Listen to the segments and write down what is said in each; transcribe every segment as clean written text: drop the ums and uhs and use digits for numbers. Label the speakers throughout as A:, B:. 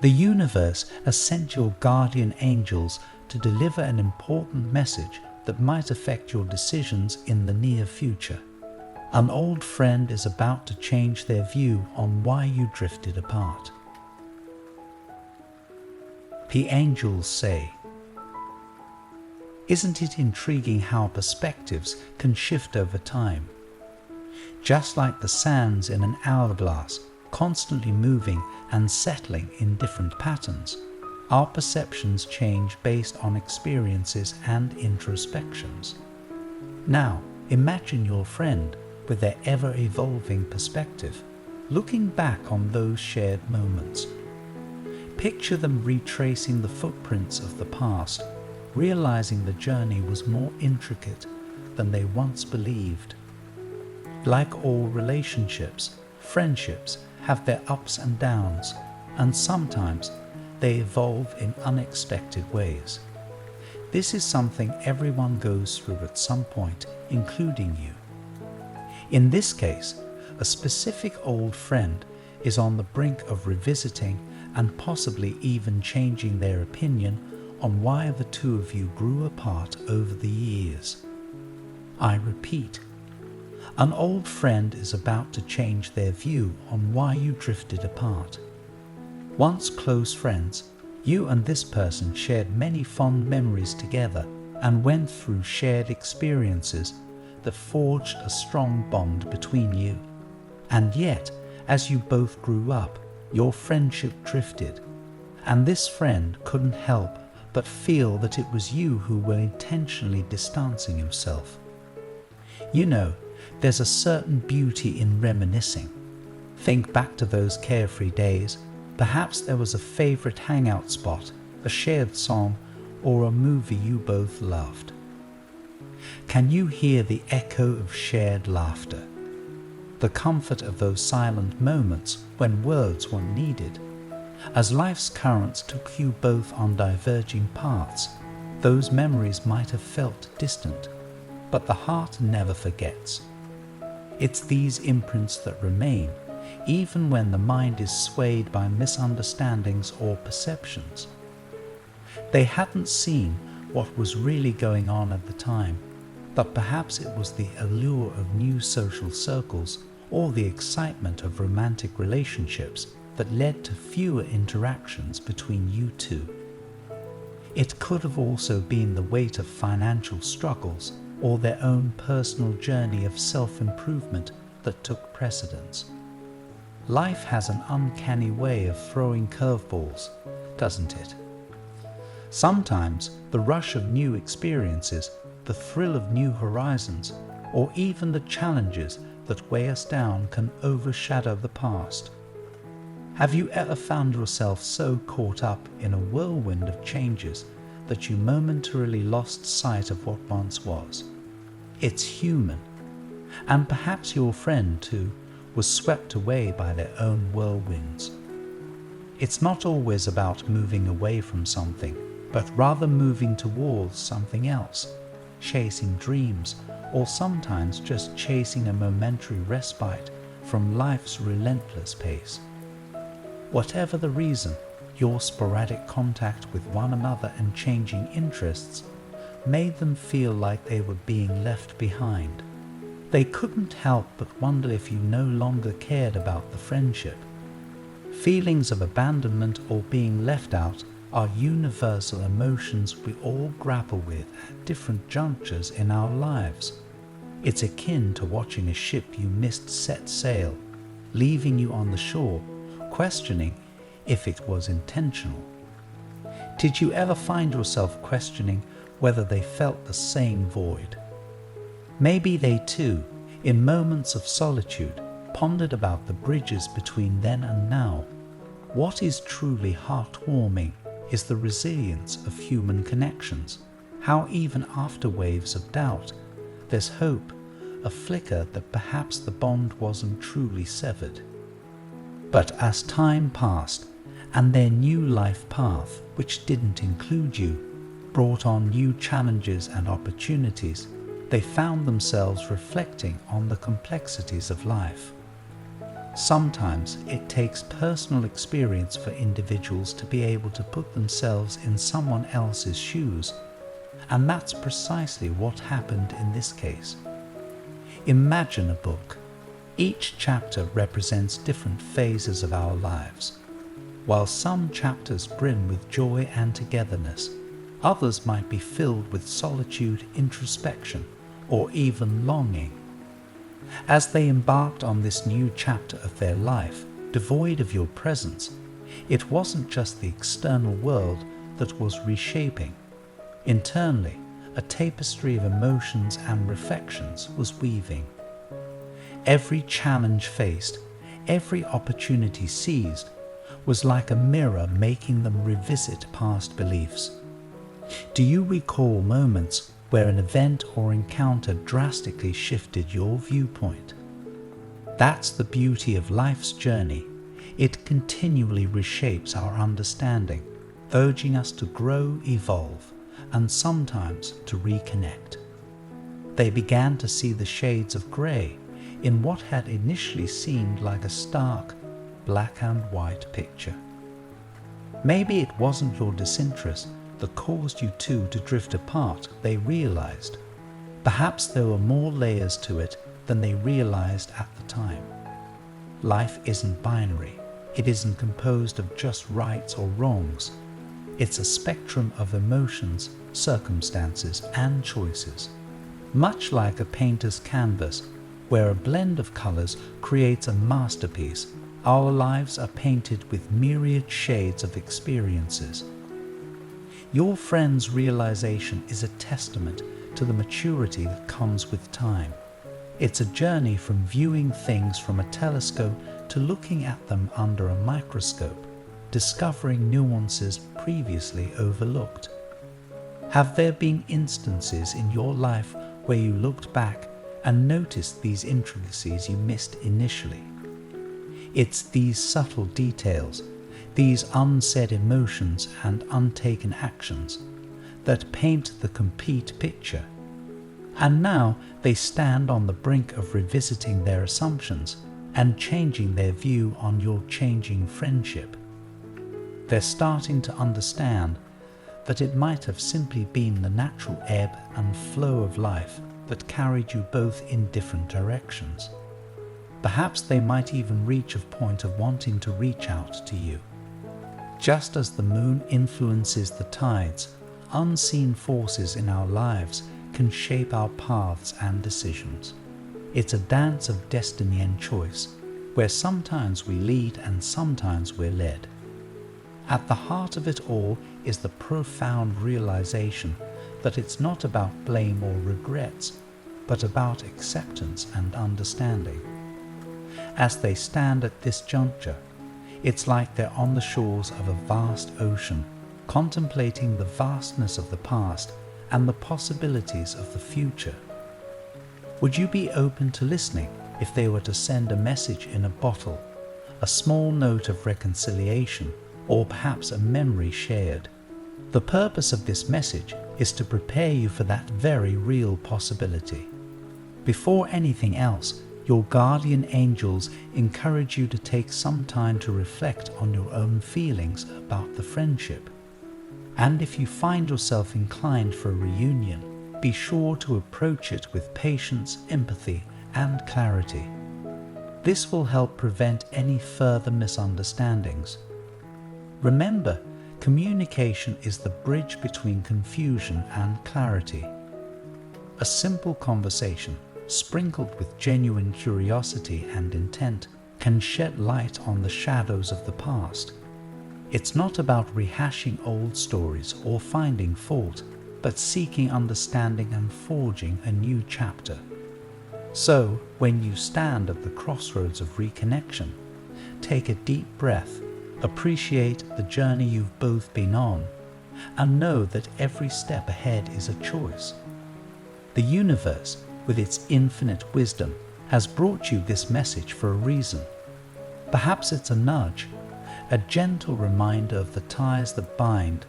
A: The universe has sent your guardian angels to deliver an important message that might affect your decisions in the near future. An old friend is about to change their view on why you drifted apart. The angels say, "Isn't it intriguing how perspectives can shift over time? Just like the sands in an hourglass, constantly moving and settling in different patterns, our perceptions change based on experiences and introspections." Now, imagine your friend with their ever-evolving perspective, looking back on those shared moments. Picture them retracing the footprints of the past, realizing the journey was more intricate than they once believed. Like all relationships, friendships have their ups and downs, and sometimes they evolve in unexpected ways. This is something everyone goes through at some point, including you. In this case, a specific old friend is on the brink of revisiting and possibly even changing their opinion on why the two of you grew apart over the years. I repeat, an old friend is about to change their view on why you drifted apart. Once close friends, you and this person shared many fond memories together and went through shared experiences that forged a strong bond between you. And yet, as you both grew up, your friendship drifted, and this friend couldn't help but feel that it was you who were intentionally distancing himself. You know, there's a certain beauty in reminiscing. Think back to those carefree days. Perhaps there was a favorite hangout spot, a shared song, or a movie you both loved. Can you hear the echo of shared laughter? The comfort of those silent moments when words weren't needed. As life's currents took you both on diverging paths, those memories might have felt distant, but the heart never forgets. It's these imprints that remain, even when the mind is swayed by misunderstandings or perceptions. They hadn't seen what was really going on at the time, but perhaps it was the allure of new social circles or the excitement of romantic relationships that led to fewer interactions between you two. It could have also been the weight of financial struggles or their own personal journey of self-improvement that took precedence. Life has an uncanny way of throwing curveballs, doesn't it? Sometimes the rush of new experiences, the thrill of new horizons, or even the challenges that weigh us down can overshadow the past. Have you ever found yourself so caught up in a whirlwind of changes that you momentarily lost sight of what once was? It's human, and perhaps your friend too was swept away by their own whirlwinds. It's not always about moving away from something, but rather moving towards something else, chasing dreams, or sometimes just chasing a momentary respite from life's relentless pace. Whatever the reason, your sporadic contact with one another and changing interests made them feel like they were being left behind. They couldn't help but wonder if you no longer cared about the friendship. Feelings of abandonment or being left out are universal emotions we all grapple with at different junctures in our lives. It's akin to watching a ship you missed set sail, leaving you on the shore, questioning if it was intentional. Did you ever find yourself questioning whether they felt the same void? Maybe they too, in moments of solitude, pondered about the bridges between then and now. What is truly heartwarming is the resilience of human connections, how even after waves of doubt, there's hope, a flicker that perhaps the bond wasn't truly severed. But as time passed, and their new life path, which didn't include you, brought on new challenges and opportunities, they found themselves reflecting on the complexities of life. Sometimes it takes personal experience for individuals to be able to put themselves in someone else's shoes, and that's precisely what happened in this case. Imagine a book. Each chapter represents different phases of our lives. While some chapters brim with joy and togetherness, others might be filled with solitude, introspection, or even longing. As they embarked on this new chapter of their life, devoid of your presence, it wasn't just the external world that was reshaping. Internally, a tapestry of emotions and reflections was weaving. Every challenge faced, every opportunity seized, was like a mirror making them revisit past beliefs. Do you recall moments where an event or encounter drastically shifted your viewpoint? That's the beauty of life's journey. It continually reshapes our understanding, urging us to grow, evolve, and sometimes to reconnect. They began to see the shades of grey in what had initially seemed like a stark, black and white picture. Maybe it wasn't your disinterest that caused you two to drift apart, they realized. Perhaps there were more layers to it than they realized at the time. Life isn't binary. It isn't composed of just rights or wrongs. It's a spectrum of emotions, circumstances, and choices. Much like a painter's canvas, where a blend of colors creates a masterpiece, our lives are painted with myriad shades of experiences. Your friend's realization is a testament to the maturity that comes with time. It's a journey from viewing things from a telescope to looking at them under a microscope, discovering nuances previously overlooked. Have there been instances in your life where you looked back and noticed these intricacies you missed initially? It's these subtle details, these unsaid emotions and untaken actions, that paint the complete picture. And now they stand on the brink of revisiting their assumptions and changing their view on your changing friendship. They're starting to understand that it might have simply been the natural ebb and flow of life that carried you both in different directions. Perhaps they might even reach a point of wanting to reach out to you. Just as the moon influences the tides, unseen forces in our lives can shape our paths and decisions. It's a dance of destiny and choice, where sometimes we lead and sometimes we're led. At the heart of it all is the profound realization that it's not about blame or regrets, but about acceptance and understanding. As they stand at this juncture, it's like they're on the shores of a vast ocean, contemplating the vastness of the past and the possibilities of the future. Would you be open to listening if they were to send a message in a bottle, a small note of reconciliation, or perhaps a memory shared? The purpose of this message is to prepare you for that very real possibility. Before anything else, your guardian angels encourage you to take some time to reflect on your own feelings about the friendship. And if you find yourself inclined for a reunion, be sure to approach it with patience, empathy, and clarity. This will help prevent any further misunderstandings. Remember, communication is the bridge between confusion and clarity. A simple conversation, sprinkled with genuine curiosity and intent, can shed light on the shadows of the past. It's not about rehashing old stories or finding fault, but seeking understanding and forging a new chapter. So, when you stand at the crossroads of reconnection, take a deep breath, appreciate the journey you've both been on, and know that every step ahead is a choice. The universe, with its infinite wisdom, has brought you this message for a reason. Perhaps it's a nudge, a gentle reminder of the ties that bind,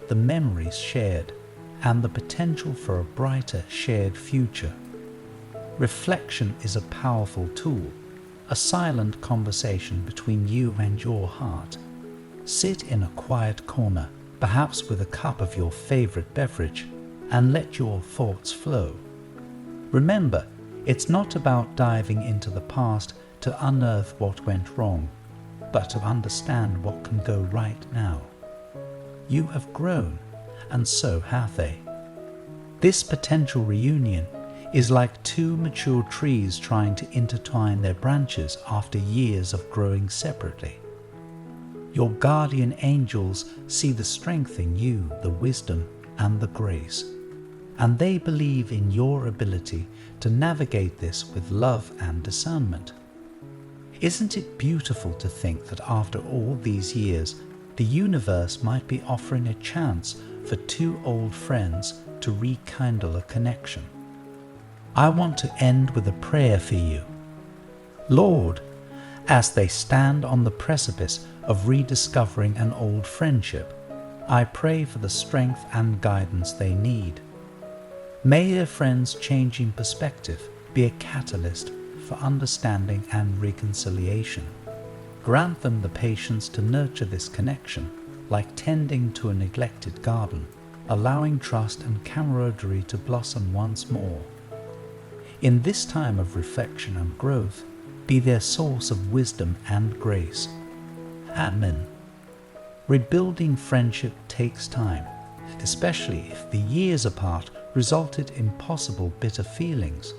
A: the memories shared, and the potential for a brighter shared future. Reflection is a powerful tool. a silent conversation between you and your heart. Sit in a quiet corner, perhaps with a cup of your favorite beverage, and let your thoughts flow. Remember, it's not about diving into the past to unearth what went wrong, but to understand what can go right now. You have grown, and so have they. This potential reunion is like two mature trees trying to intertwine their branches after years of growing separately. Your guardian angels see the strength in you, the wisdom and the grace, and they believe in your ability to navigate this with love and discernment. Isn't it beautiful to think that after all these years, the universe might be offering a chance for two old friends to rekindle a connection? I want to end with a prayer for you. Lord, as they stand on the precipice of rediscovering an old friendship, I pray for the strength and guidance they need. May their friends' changing perspective be a catalyst for understanding and reconciliation. Grant them the patience to nurture this connection, like tending to a neglected garden, allowing trust and camaraderie to blossom once more. In this time of reflection and growth, be their source of wisdom and grace. Amen. Rebuilding friendship takes time, especially if the years apart resulted in possible bitter feelings.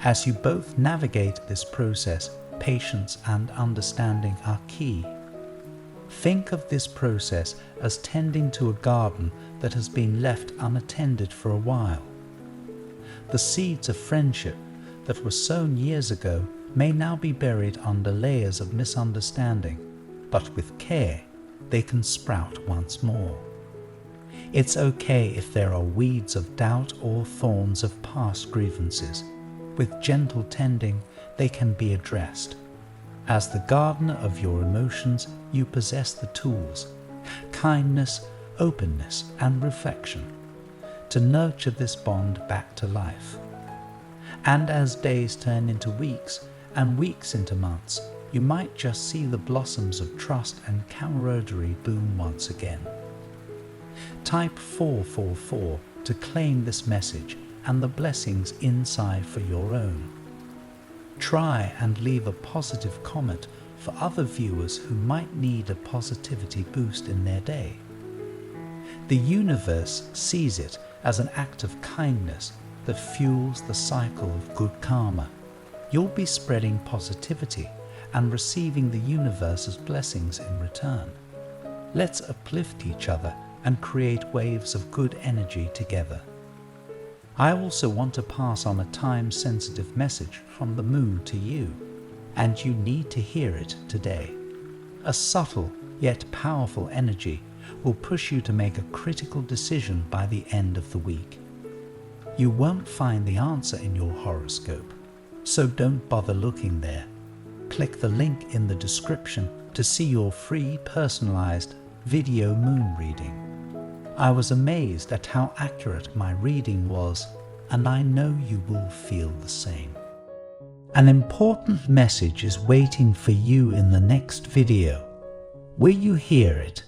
A: As you both navigate this process, patience and understanding are key. Think of this process as tending to a garden that has been left unattended for a while. The seeds of friendship that were sown years ago may now be buried under layers of misunderstanding, but with care, they can sprout once more. It's okay if there are weeds of doubt or thorns of past grievances. With gentle tending, they can be addressed. As the gardener of your emotions, you possess the tools, kindness, openness, and reflection, to nurture this bond back to life. And as days turn into weeks, and weeks into months, you might just see the blossoms of trust and camaraderie bloom once again. Type 444 to claim this message and the blessings inside for your own. Try and leave a positive comment for other viewers who might need a positivity boost in their day. The universe sees it as an act of kindness that fuels the cycle of good karma. You'll be spreading positivity and receiving the universe's blessings in return. Let's uplift each other and create waves of good energy together. I also want to pass on a time-sensitive message from the moon to you, and you need to hear it today. A subtle yet powerful energy will push you to make a critical decision by the end of the week. You won't find the answer in your horoscope, so don't bother looking there. Click the link in the description to see your free personalized video moon reading. I was amazed at how accurate my reading was, and I know you will feel the same. An important message is waiting for you in the next video. Will you hear it?